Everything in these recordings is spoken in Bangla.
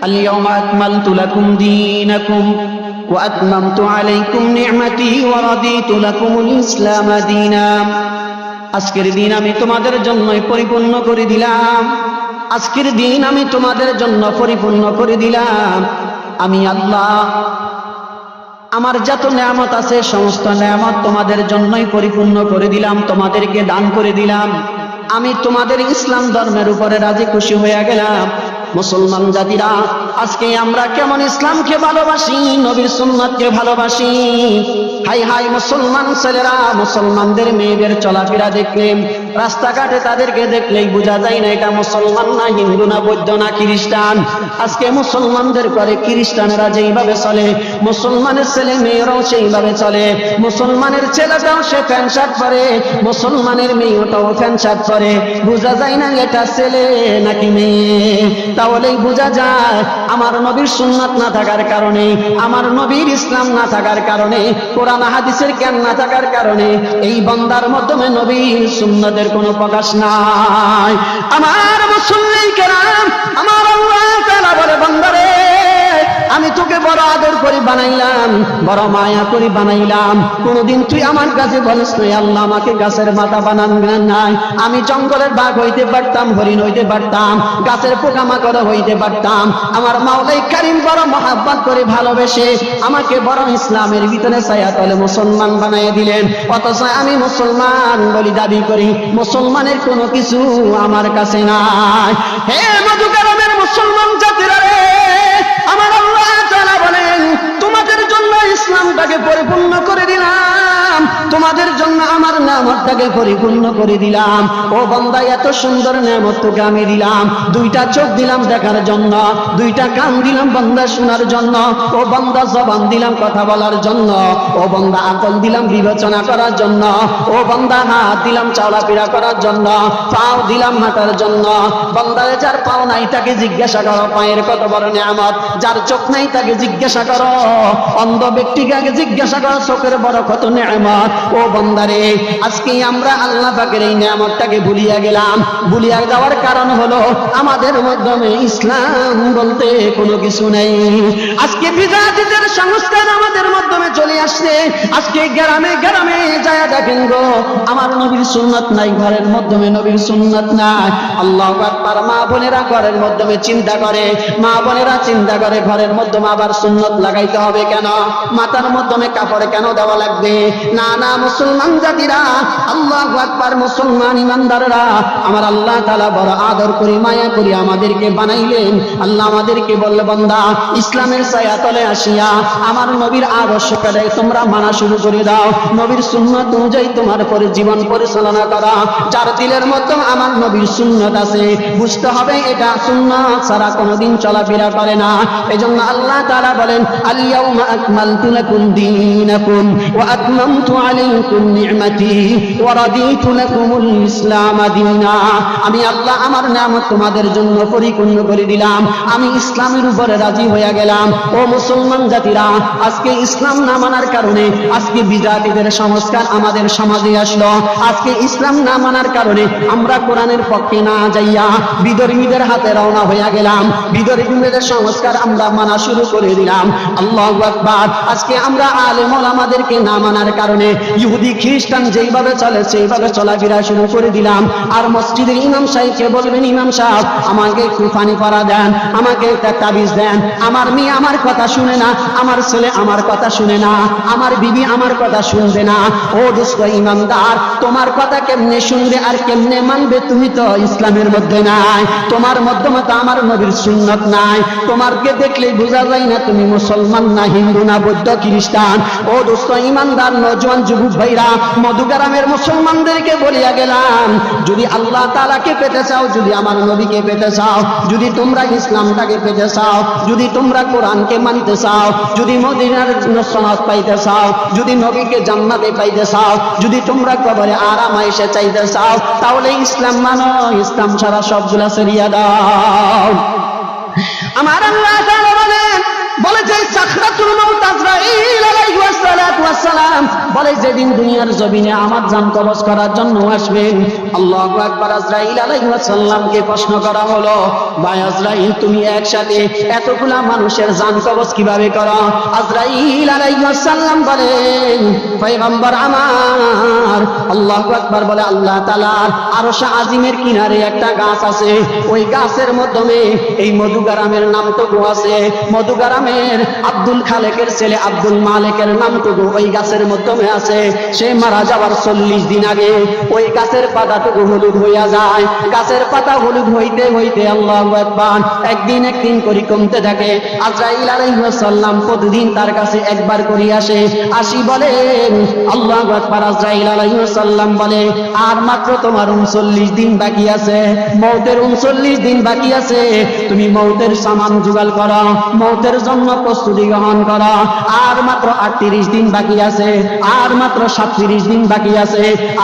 আল-ইয়াওমা আকমালতু লাকুম দীনাকুম ওয়া আতমামতু আলাইকুম নি'মাতি ওয়া রাদিতু লাকুমুল ইসলাম দীনা। আজকের দিন আমি তোমাদের জন্য পরিপূর্ণ করে দিলাম। আজকের দিন আমি তোমাদের জন্য পরিপূর্ণ করে দিলাম। আমি আল্লাহ আমার যত নেয়ামত আছে সমস্ত নেয়ামত তোমাদের জন্যই পরিপূর্ণ করে দিলাম, তোমাদেরকে দান করে দিলাম। আমি তোমাদের ইসলাম ধর্মের উপরে রাজি খুশি হয়ে গেলাম। মুসলমান জাতিরা, আজকে আমরা কেমন ইসলামকে ভালোবাসি, নবীর সুন্নাতকে ভালোবাসি। হাই হাই মুসলমান ছেলেরা, মুসলমানদের মেয়েদের চলাফেরা দেখলে, রাস্তাঘাটে তাদেরকে দেখলেই বোঝা যায় না এটা মুসলমান না হিন্দু না বৌদ্ধ না খ্রিস্টান। আজকে মুসলমানদের করে খ্রিস্টানেরা যেইভাবে চলে, মুসলমানের ছেলে মেয়েরাও সেইভাবে চলে। মুসলমানের ছেলেটাও সে প্যান্ট শার্ট পরে, মুসলমানের মেয়েটাও প্যান্ট শার্ট পরে। বোঝা যায় না এটা ছেলে নাকি মেয়ে। তাহলেই বোঝা যায় আমার নবীর সুন্নাত না থাকার কারণে, আমার নবীর ইসলাম না থাকার কারণে, কোরআন হাদিসের জ্ঞান না থাকার কারণে এই বান্দার মাধ্যমে নবীর সুন্নাতের কোনো প্রকাশ নাই। আমার মুসল্লি কেরাম, আমার আল্লাহ তাআলা বলে, বান্দারে আমি তোকে বড় আদর করে বানাইলাম, বড় মায়া করে বানাইলাম। কোনদিন তুই আমার কাছে বলিস নাই আল্লাহ আমাকে গাছের মাথা বানান নাই। আমি জঙ্গলের বাঘ হইতে পারতাম, হরিণ হইতে পারতাম, গাছের পোকামাকড় হইতে পারতাম। আমার মাওলাই কারীম বড় মহাব্বত করে ভালোবেসে আমাকে বড় ইসলামের ভিতরে ছায়াতলে মুসলমান বানাইয়া দিলেন। অথচ আমি মুসলমান বলি দাবি করি, মুসলমানের কোনো কিছু আমার কাছে নাই। হে মধুকারমের মুসলমান জাতিরা রে, আমার আল্লাহ তাআলা বলেন তোমাদের জন্য ইসলামটাকে পরিপূর্ণ করে দিলাম, তোমাদের জন্য আমার নেয়ামতটাকে পরিপূর্ণ করে দিলাম। ও বান্দা, এত সুন্দর নেয়ামত তোকে আমি দিলাম। দুইটা চোখ দিলাম দেখার জন্য, দুইটা কান দিলাম বান্দা শোনার জন্য, ও বান্দা জবান দিলাম কথা বলার জন্য, ও বান্দা আকল দিলাম বিবেচনা করার জন্য, ও বান্দা হাত দিলাম চলাফেরা করার জন্য, পাও দিলাম হাঁটার জন্য। বান্দারে যার পাও নাই তাকে জিজ্ঞাসা করো পায়ের কত বড় নেয়ামত, যার চোখ নাই তাকে জিজ্ঞাসা করো, অন্ধ ব্যক্তিকে আগে জিজ্ঞাসা করো চোখের বড় কত নেয়ামত। ও বান্দারে, আজকে আমরা আল্লাহ পাকের এই নেয়ামতটাকে ভুলিয়া গেলাম। ভুলিয়া যাওয়ার কারণ হলো আমাদের মাধ্যমে ইসলাম বলতে কোনো কিছু নেই। আজকে বিজাতিদের সংস্কার আমাদের মাধ্যমে চলে আসছে। আজকে গ্রামে গ্রামে যায় দেখেন গো, আমার নবীর সুন্নাত নাই, ঘরের মাধ্যমে নবীর সুন্নাত নাই। আল্লাহু আকবার। মা বোনেরা ঘরের মাধ্যমে চিন্তা করে, মা বোনেরা চিন্তা করে ঘরের মাধ্যমে আবার সুন্নাত লাগাইতে হবে কেন, মাথার মাধ্যমে কাপড় কেন দেওয়া লাগবে? না না মুসলমান জাতিরা, আল্লাহু আকবার, মুসলমান ইমানদাররা, আমার আল্লাহ তাআলা বড় আদর করি মায়া করি আমাদেরকে বানাইলেন। আল্লাহ আমাদেরকে বললে, বান্দা ইসলামের ছায়াতলে আসিয়া আমার নবীর আদর্শকে তোমরা মানা শুরু করে দাও, নবীর সুন্নাত অনুযায়ী তোমার পরে জীবন পরিচালনা করা। যার দিলের মধ্যে আমার নবীর সুন্নাত আছে, বুঝতে হবে এটা সুন্নাত ছাড়া কোনোদিন চলাফেরা করে না। এজন্য আল্লাহ তাআলা বলেন, আল-ইয়াওমা আকমালতু লাকুম দীনাকুম ওয়া আতমামতু আলাইকুম নি'মাতি ওয়া রাদিতু লাকুমুল ইসলাম দীনা। আমি আল্লাহ আমার নিয়ামত তোমাদের জন্য পরিপূর্ণ করে দিলাম, আমি ইসলামের উপরে রাজি হয়ে গেলাম। ও মুসলমান জাতিরা, আজকে ইসলাম না মানার কারণে আজকে বিজাতিদের সংস্কার আমাদের সমাজে আসলো। আজকে ইসলাম না মানার কারণে আমরা কোরআনের পক্ষে না যাইয়া বিধর্মীদের হাতে রওনা হয়ে গেলাম। বিধর্মীদের সংস্কার আমরা মানা শুরু করে দিলাম। আল্লাহু আকবার। আজকে আমরা আলেম ওলামাদেরকে না মানার কারণে ইহুদি খ্রিস্টান যেইভাবে চলে সেইভাবে চলাফেরা শুরু করে দিলাম। আর মসজিদের ইমাম সাহেবকে বলবেন, ইমাম সাহেব আমাকে একটু পানি পড়া দেন, আমাকে একটা তাবিজ দেন। আমার মেয়ে আমার কথা শুনে না, আমার ছেলে আমার কথা শুনে না, আমার বিবি আমার কথা শুনবে না। ও দোস্ত ইমানদার, তোমার কথা কেমনে শুনবে আর কেমনে মানবে? তুমি তো ইসলামের মধ্যে নাই, তোমার মাধ্যমে তো আমার নবীর সুন্নাত নাই। তোমারকে দেখলেই বোঝা যায় না তুমি মুসলমান না হিন্দু না বৌদ্ধ খ্রিস্টান। ও দোস্ত ইমানদার নওজোয়ান যুবক ভাইরা, মধুগ্রামের মুসলমানদেরকে বলিয়া গেলাম, যদি আল্লাহ তাআলাকে পেতে চাও, যদি আমার নবীকে পেতে চাও, যদি তোমরা ইসলামটাকে পেতে চাও, যদি তোমরা কোরআনকে মানতে চাও, যদি মদিনার সনদ পাইতে চাও, যদি নবীকে জান্নাতে পাইতে চাও, যদি তোমরা কবরে আরাম আয়েশে চাইতে চাও, তাহলে ইসলাম মানো, ইসলাম ছাড়া সবগুলা ছেড়িয়া দাও। আমার আল্লাহ তাআলা বলেছে সেই সাকরাতুল মউত আজরাইল আলাইহিস সালাতু ওয়াস সালাম বলে যেদিন দুনিয়ার জমিনে আমার জান কবজ করার জন্য আসবেন, আল্লাহু আকবার, আজরাইল আলাইহিস সালামকে প্রশ্ন করা হলো, ভাই আজরাইল তুমি একসাথে এতগুলা মানুষের জান কবজ কিভাবে করো? আজরাইল আলাইহিস সালাম বলেন, পয়গম্বর আমার, আল্লাহু আকবার বলে, আল্লাহ তাআলার আরশ আজিমের কিনারে একটা গাছ আছে, ওই গাছের মাধ্যমে এই মধুগারামের নামটুকু আছে, মধুগারামের আব্দুল খালেকের ছেলে আব্দুল মালিকের নামটুকু ওই গাছের মাধ্যমে আছে। সে মারা যাওয়ার 40 দিন আগে ওই গাছের পাতাটুকু হলুদ হইয়া যায়। গাছের পাতা হলুদ হইতে হইতে আল্লাহু আকবার একদিন করে কমতে থাকে। আজরাইল আলাইহিস সালাম প্রতিদিন তার কাছে একবার করে আসি বলেন, আল্লাহু আকবার, আজরাইল আলাইহিস সালাম বলে, আর মাত্র তোমার 39 দিন বাকি আছে, মওতের 39 দিন বাকি আছে, তুমি মওতের সামান জোগাড় করো, মওতের জন্য প্রস্তুতি গ্রহণ করো। আর মাত্র 38 দিন বাকি আছে, আর মাত্র 37 দিন বাকি আছে,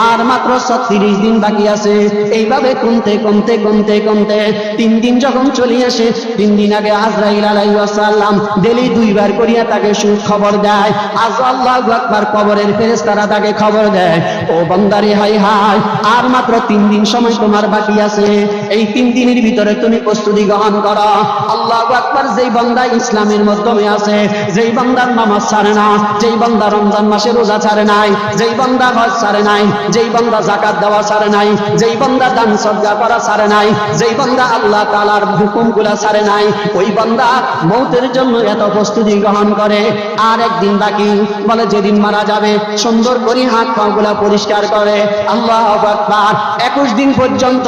আর মাত্র 36 দিন বাকি আছে। এইভাবে কমতে কমতে কমতে কমতে 3 দিন যখন চলে আসে, 3 দিন আগে আজরাইল আলাইহিস সালাম ডেলি 2 বার করিয়া তাকে খবর দেয়। আজ আল্লাহু আকবার, কবরের ফেরেশতারা তাকে খবর দেয়, ও বান্দারে, হাই হাই, আর মাত্র 3 দিন সময় তোমার বাকি আছে, এই 3 দিনের ভিতরে তুমি প্রস্তুতি গ্রহণ করো। আল্লাহু আকবার, যেই বান্দা ইসলামের মাধ্যমে আছে, যেই বান্দার নামাজ ছাড়ে না, যেই বান্দা রমজান মাসে রোজা ছাড়ে নাই, যেই বান্দা হজ ছাড়ে নাই, যেই বান্দা যাকাত দেওয়া ছাড়ে নাই, যেই বান্দা দান সদকা করা ছাড়ে নাই, যেই বান্দা আল্লাহ তাআলার হুকুমগুলা ছাড়ে নাই, ওই বান্দা মওতের জন্য এত প্রস্তুতি গ্রহণ করে। আর একদিন বাকি, বলে যেদিন মারা যাবে সুন্দর করে হাত পাগুলা পরিষ্কার করে। আল্লাহু আকবার, 21 দিন পর্যন্ত,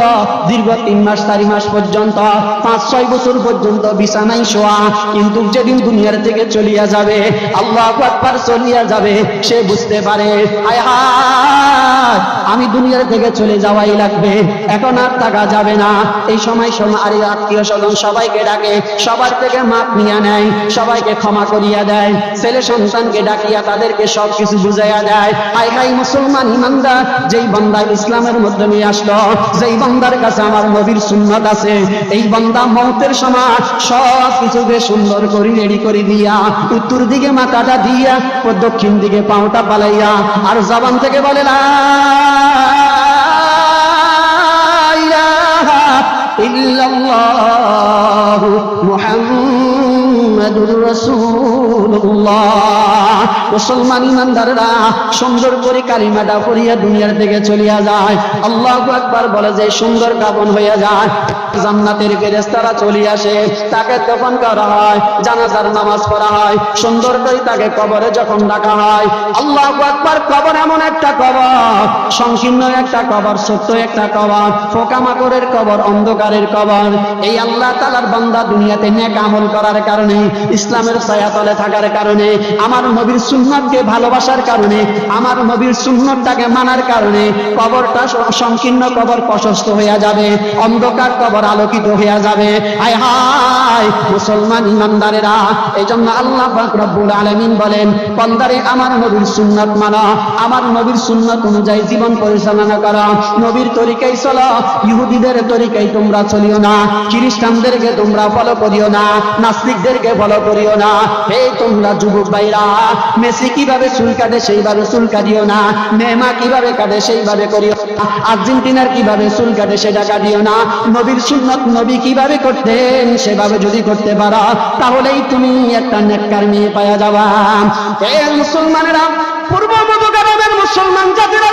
দীর্ঘ 3 মাস 4 মাস পর্যন্ত, 5-6 বছর পর্যন্ত বিছানায় শোয়া, কিন্তু যেদিন দুনিয়ার থেকে চলিয়া যাবে, আল্লাহু আকবার, চলিয়া যাবে, সে বুঝতে পারে, হায় হায়, আমি দুনিয়ার থেকে চলে যাওয়াই লাগবে, এখন আর থাকা যাবে না। এই সময় আরে আত্মীয় স্বজন সবাইকে ডাকে, সবার থেকে মাপ নিয়ে নেয়, সবাইকে ক্ষমা করিয়া দেয়, ছেলে সন্তানকে ডাকিয়া তাদেরকে সবকিছু বুঝাইয়া দেয়। হাই হাই মুসলমান ইমানদার, যেই বান্দা ইসলামের মাধ্যমে আসলো, যেই বান্দার কাছে আমার নবীর সুন্নাত আছে, এই বান্দা মওতের সময় সব কিছুকে সুন্দর করে রেডি করে দিয়া, উত্তর দিকে মাথাটা দিয়া, দক্ষিণ দিকে পাওটা পালাইয়া, আর জবান থেকে বলে, লা ইলাহা ইল্লাল্লাহু মুহাম্মাদুর রাসূলুল্লাহ। মুসলমান ইমানদাররা সুন্দর করে কালিমাটা পড়িয়া দুনিয়ার থেকে চলিয়া যায়। আল্লাহু আকবার বলে, যে সুন্দর কাফন হইয়া যায়, জান্নাতের ফেরেশতারা চলে আসে, তাকে দফন করা হয়, জানাজার নামাজ পড়া হয়, সুন্দর করে তাকে কবরে যখন রাখা হয়। আল্লাহু আকবার, কবর এমন একটা কবর, সংকীর্ণ একটা কবর, ছোট্ট একটা কবর, পোকামাকড়ের কবর, অন্ধকারের কবর। এই আল্লাহ তাআলার বান্দা দুনিয়াতে নেক আমল করার কারণে, ইসলামের ছায়াতলে থাকার কারণে, আমার নবীর সুন্নাতকে ভালোবাসার কারণে, আমার নবীর সুন্নাতটাকে মানার কারণে, কবরটা সংকীর্ণ কবর প্রশস্ত হইয়া যাবে, অন্ধকার কবর আলোকিত হইয়া যাবে। হায় হায় মুসলমান ইমানদারেরা, এইজন্য আল্লাহ পাক রব্বুল আলামিন বলেন, বান্দারে আমার নবীর সুন্নাত মানো, আমার নবীর সুন্নাত অনুযায়ী জীবন পরিচালনা করো, নবীর তরিকায় চলো, ইহুদিদের তরিকায় তোমরা চলিও না, খ্রিস্টানদেরকে তোমরা ফলো করিও না, নাস্তিকদেরকে ফলো করিও না। এই তোমরা যুবক ভাইরা, মেসি কিভাবে চুল কাটে সেইভাবে চুল কাটিও না, নেইমার কিভাবে কাটে সেইভাবে করিও না, আর্জেন্টিনার কিভাবে চুল কাটে সেটা কাটিও না। নবীর সুন্নাত নবী কিভাবে করতেন সেভাবে যদি করতে পারো, তাহলেই তুমি একটা নেককার মেয়ে পাওয়া যাবা। এই মুসলমানেরা, পূর্ব মধ্যগ্রামের মুসলমান জাতিরা,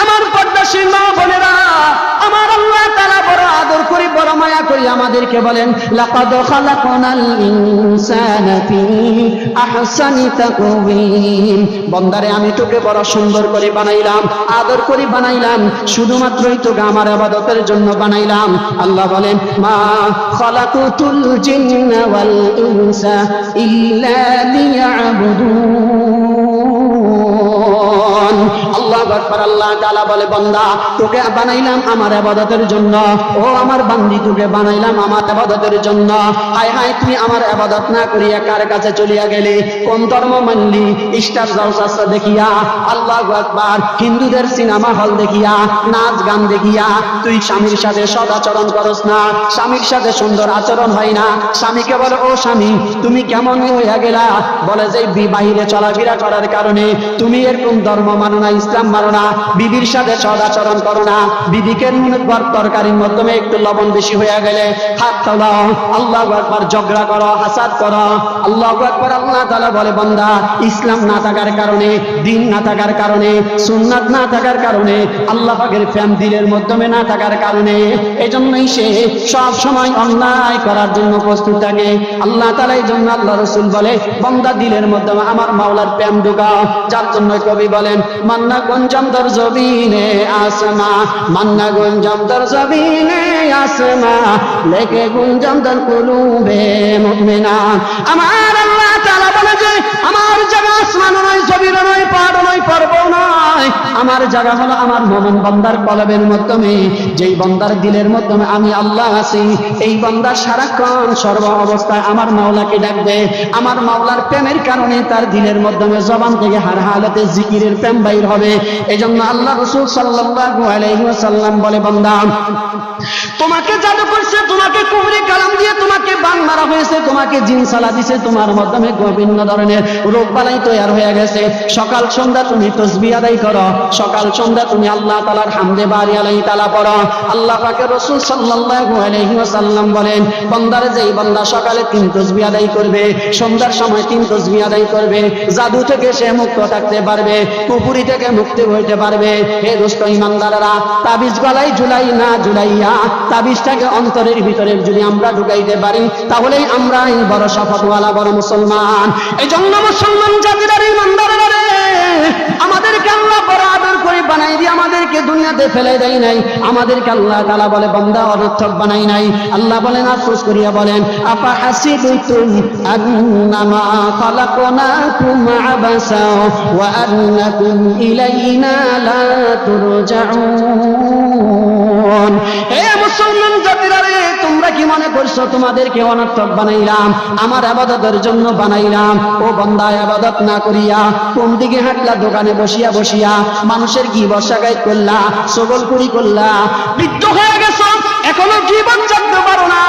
আমার পর্দাশীল মা বোনেরা, আমার আল্লাহ তাআলা বড় আদর করি, বড় মায়া করি আমাদেরকে বলেন, লাকাদ খালাকনাল ইনসানা ফি আহসানি তাকওয়িম। বান্দারে, আমি তোকে বড় সুন্দর করে বানাইলাম, আদর করে বানাইলাম, শুধুমাত্রই তোকে আমার ইবাদতের জন্য বানাইলাম। আল্লাহ বলেন, মা খালাকুতুল জিন্না ওয়াল ইনসা ইল্লা লিয়াবুদুন। আল্লাহু আকবার। আল্লাহ তাআলা বলে বান্দা তোকে বানাইলাম আমার ইবাদতের জন্য, ও আমার বান্দি তোকে বানাইলাম আমার ইবাদতের জন্য। হায় হায় তুই আমার ইবাদত না করিয়া কার কাছে চলিয়া গেলি, কোন ধর্ম মানলি, স্টার জলসা দেখিয়া, আল্লাহু আকবার, হিন্দুদের সিনেমা হল দেখিয়া, নাচ গান দেখিয়া তুই স্বামীর সাথে সদাচরণ করস না, স্বামীর সাথে সুন্দর আচরণ হয় না। স্বামীকে বলে ও স্বামী তুমি কেমন হইয়া গেলা, বলে যে বাইরে চলাফেরা করার কারণে তুমি এরকম ধর্ম মানো না, ইসলাম মানো না, বিবির সাথে সদাচরণ করো না, বিবিকে তরকারির মাধ্যমে একটু লবণ বেশি হইয়া গেলে হাত তোলাও, আল্লাহু আকবার, ঝগড়া করো, হাসাদ করো। আল্লাহু আকবার। আল্লাহ তাআলা বলে বান্দা ইসলাম না থাকার কারণে, দ্বীন না থাকার কারণে, সুন্নাত না থাকার কারণে, আল্লাহ পাকের প্রেম দিলের মাধ্যমে না থাকার কারণে, এজন্যই সে সব সময় অন্যায় করার জন্য প্রস্তুত থাকে। আল্লাহ তাআলা এই জন্য আল্লাহ রাসূল বলে বান্দা দিলের মাধ্যমে আমার মাওলার প্রেম ঢুকাও। যার জন্য কবি বলেন মান্না গুঞ্জম দর জবিনে আসমা, মান্না গুঞ্জম দর জবিনে আসমা, লেকে গুঞ্জম দর কুলুবে মুমিনা। আমার আল্লাহ তাআলা বলে যে আমার জায়গা আসমান নয়, জমিন নয়, পাহাড় নয়, পর্বত নয়, আমার জায়গা হলো আমার মুমিন বান্দার কলবের মাধ্যমে, যেই বান্দার দিলের মাধ্যমে আমি আল্লাহ আছি, এই বান্দা সারাক্ষণ সর্ব অবস্থায় আমার মাওলাকে ডাকবে। আমার মাওলার প্রেমের কারণে তার দিলের মাধ্যমে জবান থেকে হার হালতে জিকিরের প্রেম বাইর হবে। এজন্য আল্লাহ রাসূল সাল্লাল্লাহু আলাইহি ওয়াসাল্লাম বলে বান্দা তোমাকে জাদু করছে, তোমাকে কুফরি কালাম দিয়ে তোমাকে বান মারা হয়েছে, তোমাকে জিন সালা দিছে, তোমার মাধ্যমে বিভিন্ন ধরনের রোগ বালাই তৈরি হয়ে গেছে, সকাল সন্ধ্যা তুমি তাসবিহ আদায় করো, সকাল সন্ধ্যা তুমি আল্লাহ তাআলার হামদে বারি আলাইহি তাআলা পড়ো। আল্লাহ পাকের রাসূল সাল্লাল্লাহু আলাইহি ওয়াসাল্লাম বলেন বান্দার যেই বান্দা সকালে 3 তাসবিহ আদায় করবে, সন্ধ্যার সময় 3 তাসবিহ আদায় করবে, জাদু থেকে সে মুক্ত থাকতে পারবে, কুফরি থেকে মুক্তি হইতে পারবে। হে দোস্ত ইমানদাররা, তাবিজ গলায় ঝুলাই না ঝুলাইয়া তাবিজটাকে অন্তরের ভিতরে যদি আমরা ঢুকাইতে পারি তাহলেই আমরা এই বড় শপথওয়ালা বড় মুসলমান। এই জন্য মুসলমান জাতির ইমানদাররা আমাদেরকে আল্লাহ বড় আদর করে বানাই দিয়ে আমাদেরকে দুনিয়াতে ফেলে দেয় নাই, আমাদেরকে আল্লাহ তাআলা বলে বান্দা অনর্থক বানাই নাই। আল্লাহ বলেন আফসোস করিয়া বলেন আফা হাসিবতুম আন্নামা খালাকনাকুম আবাসা ওয়া আন্নাকুম ইলাইনা লা তুরজাউন। হে মুসলমান জাতিরা রে, তোমরা কি মনে করছো তোমাদেরকে অনর্থক বানাইলাম, আমার ইবাদতের জন্য বানাইলাম? ও বান্দা ইবাদত না করিয়া কোন দিকে হাঁটলা? দোকানে বসিয়া বসিয়া মানুষের গীবত শাগায়ত করলা, সগলকুড়ি করলা, বৃদ্ধ হয়ে গেছো, এখনো গীবত ছাড়তে পারো না,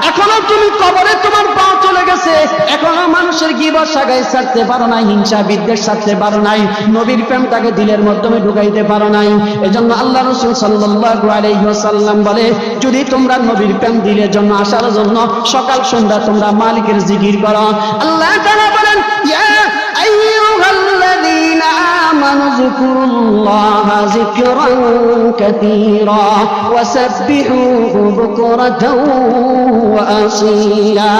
এখনো তুমি কবরে তোমার পা চলে গেছে, এখনো মানুষের গীবত শাগায়ত ছাড়তে পারো নাই, হিংসা বিদ্বেষ ছাড়তে পারো নাই, নবীর প্রেমটাকে দিলের মাধ্যমে ঢুকাইতে পারো নাই। এজন্য আল্লাহ রাসূল সাল্লাল্লাহু আলাইহি ওয়াসাল্লাম বলে যদি তোমরা নবীর প্রেম দিলের জন্য আসার জন্য সকাল সন্ধ্যা তোমরা মালিকের জিকির করো। আল্লাহ তাআলা বলেন ইয়া আইয়ুহাল্লাযীনা আমানু যিকুরুল্লাহা যিকরান কাসীরা ওয়াসাব্বিহুহু বুকরাতাও ওয়া আসীলা।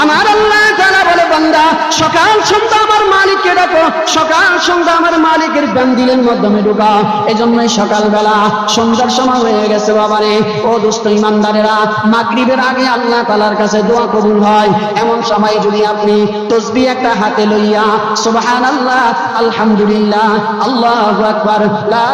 আমার আল্লাহ তাআলা বলে বান্দা সকাল সন্ধ্যা আমার মালিককে ডাকো, সকাল সন্ধ্যা আমার মালিকের প্রেম মাধ্যমে ঢুকাও। এজন্যই সকালবেলা সন্ধ্যার সময় হয়ে গেছে বাবারে, ও দোস্ত ইমানদারেরা, মাগরিবের আগে আল্লাহ তাআলার কাছে দোয়া কবুল হয়। এমন সময় যদি আপনি তাসবিহ একটা হাতে লইয়া সুবহানাল্লাহ, আলহামদুলিল্লাহ, আল্লাহু আকবার, লা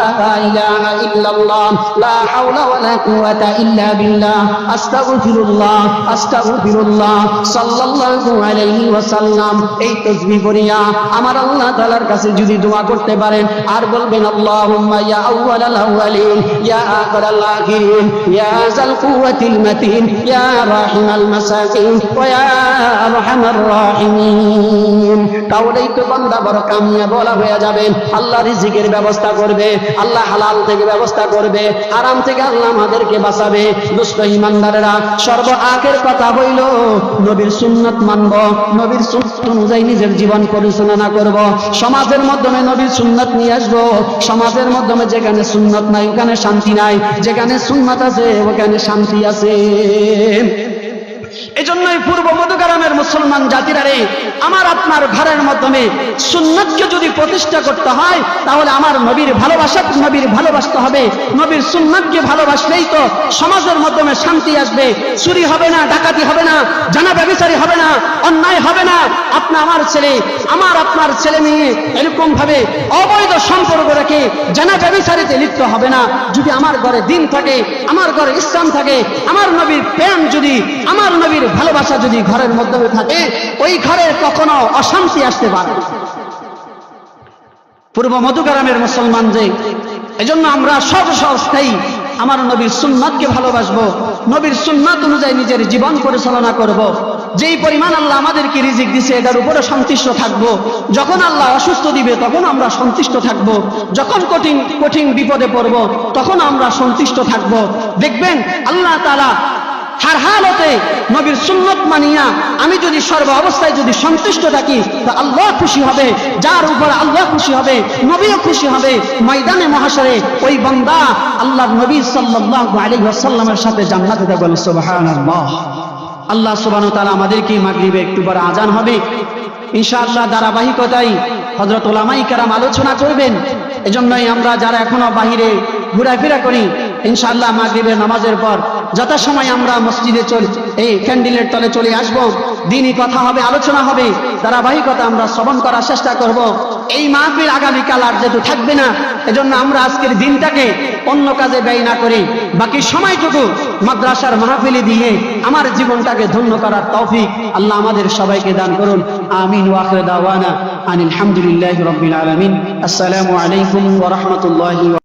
ইলাহা ইল্লাল্লাহ, লা হাওলা ওয়ালা কুওয়াতা ইল্লা বিল্লাহ, আস্তাগফিরুল্লাহ, আস্তাগফিরুল্লাহ, সাল্লাল্লাহু আলাইহি ওয়াসাল্লাম এই তাসবিহ পড়িয়া আমার আল্লাহ তাআলার কাছে যদি দোয়া করতে পারেন আর বলবেন আল্লাহুম্মা ইয়া আউওয়ালাল আউওয়ালিন, ইয়া আখিরাল আখিরিন, ইয়া যাল কুওয়াতিল মাতিন, ইয়া রাহিমাল মাসাকিন ওয়া ইয়া আরহামার রাহিমিন। তাহলেই তো বান্দা বড় কামিয়াব বলা হয়ে যাবেন। আল্লাহ রিজিকের ব্যবস্থা করবে, আল্লাহ হালাল থেকে ব্যবস্থা করবে, হারাম থেকে আল্লাহ আমাদেরকে বাঁচাবে। দোস্ত ইমানদারেরা, সর্ব আগের কথা হইল নবীর সুন্নাত মানব, নবীর সুন্নাত অনুযায়ী নিজের জীবন পরিচালনা করব, সমাজের মাধ্যমে নবীর সুন্নাত নিয়ে আসবো। সমাজের মাধ্যমে যেখানে সুন্নাত নাই ওখানে শান্তি নাই, যেখানে সুন্নাত আছে ওখানে শান্তি আছে। এজন্যই পূর্ব মধ্যগ্রামের মুসলমান জাতিরা রে, আমার আপনার ঘরের মাধ্যমে সুন্নাতকে যদি প্রতিষ্ঠা করতে হয় তাহলে আমার নবীর ভালোবাসতে হবে। নবীর সুন্নাতকে ভালোবাসলেই তো সমাজের মাধ্যমে শান্তি আসবে। চুরি হবে না, ডাকাতি হবে না, জানা ব্যভিচারী হবে না, অন্যায় হবে না। আমার ছেলে, আমার আপনার ছেলে মেয়ে এরকম ভাবে অবৈধ সম্পর্ক রেখে জানা ব্যভিচারীতে লিপ্ত হবে না। যদি আমার ঘরে দিন থাকে, আমার ঘরে ইসলাম থাকে, আমার নবীর প্রেম যদি, আমার নবীর ভালোবাসা যদি ঘরের মধ্যে থাকে, ওই ঘরে কখনো অশান্তি আসতে পারে না। পূর্ব মধ্যগ্রামের মুসলমান যে, এজন্য আমরা সর্বস্থায়ী আমার নবীর সুন্নাতকে ভালোবাসবো, নবীর সুন্নাত অনুযায়ী নিজের জীবন পরিচালনা করব। যেই পরিমাণ আল্লাহ আমাদেরকে রিজিক দিছে এটার উপরে সন্তুষ্ট থাকবো। যখন আল্লাহ অসুস্থ দিবে তখন আমরা সন্তুষ্ট থাকবো। যখন কঠিন কঠিন বিপদে পড়ব তখন আমরা সন্তুষ্ট থাকবো। দেখবেন আল্লাহ তাআলা হার হালতে নবীর সুন্নত মানিয়া আমি যদি সর্ব অবস্থায় যদি সন্তুষ্ট থাকি তো আল্লাহ খুশি হবে। যার উপর আল্লাহ খুশি হবে, নবীও খুশি হবে। ময়দানে মহাশরে ওই বান্দা আল্লাহর নবী সাল্লাল্লাহু আলাইহি ওয়াসাল্লামের সাথে জান্নাতে যাবে। সুবহানাল্লাহ। আল্লাহ সুবহানাহু ওয়া তাআলা আমাদেরকে মাগরিবে একটু পরে আজান হবে, ইনশাআল্লাহ ধারাবাহিকতায় হযরত উলামায়ে কেরাম আলোচনা করবেন। এজন্যই আমরা যারা এখনো বাহিরে ঘোরাফেরা করি, ইনশাআল্লাহ মাগরিবের নামাজের পর যথাসময় আমরা মসজিদে এই ক্যান্ডেলের তলে চলে আসব। দ্বীনি কথা হবে, আলোচনা হবে, ধারাবাহিকতা আমরা শ্রবণ করার চেষ্টা করব। এই মাহফিল আগামীকাল আর যেহেতু থাকবে না, এজন্য আমরা আজকের দিনটাকে অন্য কাজে ব্যয় না করি বাকি সময়টুকু মাদ্রাসার মাহফিলে দিয়ে আমার জীবনটাকে ধন্য করার তৌফিক আল্লাহ আমাদের সবাইকে দান করুন। আমিন। ওয়া আখিরু দাওয়ানা আনিল হামদুলিল্লাহি রাব্বিল আলামিন। আসসালামু আলাইকুম ওয়া রাহমাতুল্লাহি